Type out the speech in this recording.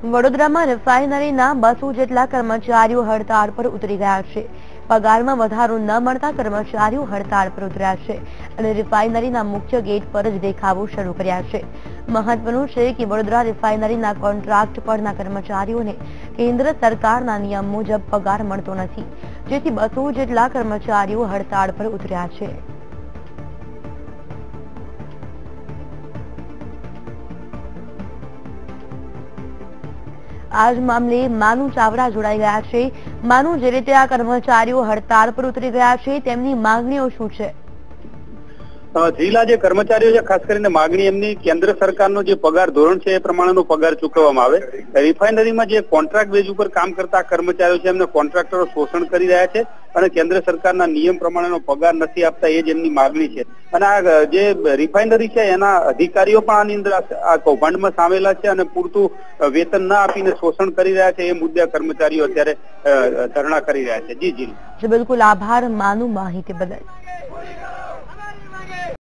વડોદરામાં રિફાઇનરીના 200 જેટલા કર્મચારીઓ હડતાળ પર ઉતરી ગયા છે। પગારમાં વધારો ન મળતા કર્મચારીઓ હડતાળ પર ઉતર્યા છે અને રિફાઇનરીના મુખ્ય ગેટ પર જ દેખાવો શરૂ કર્યા છે। મહત્વનું છે કે વડોદરા રિફાઇનરીના કોન્ટ્રાક્ટ પરના કર્મચારીઓને કેન્દ્ર સરકારના નિયમ મુજબ પગાર મળતો નથી, જેથી 200 જેટલા કર્મચારીઓ હડતાળ પર ઉતર્યા છે। आज मामले मानू चावड़ा जोड़ाई गया है। मानू जे रीते आ कर्मचारीओ हड़ताल पर उतरी गया है तेमनी मांगणीओ शुं छे? जिला जे कर्मचारीओ छे खास करीने मागणी एमनी केंद्र सरकारनो जे पगार धोरण छे ए प्रमाणेनो पगार चूकववामां आवे। रिफाइनरीमां जे कॉन्ट्राक्ट बेज उपर काम करता कर्मचारीओ छे एमने कॉन्ट्राक्टरो शोषण करी रह्या छे અને કેન્દ્ર સરકારના નિયમ પ્રમાણેનો પગાર નથી આપતા એ જ એમની માગણી છે। અને આ જે રિફાઇનરી છે એના અધિકારીઓ પણ આની અંદર આ કૌભાંડમાં સામેલા છે અને પૂરતું વેતન ન આપીને શોષણ કરી રહ્યા છે એ મુદ્દે કર્મચારીઓ અત્યારે ધરણા કરી રહ્યા છે। જી જી બિલકુલ, આભાર માનુ માહિતી બદલ।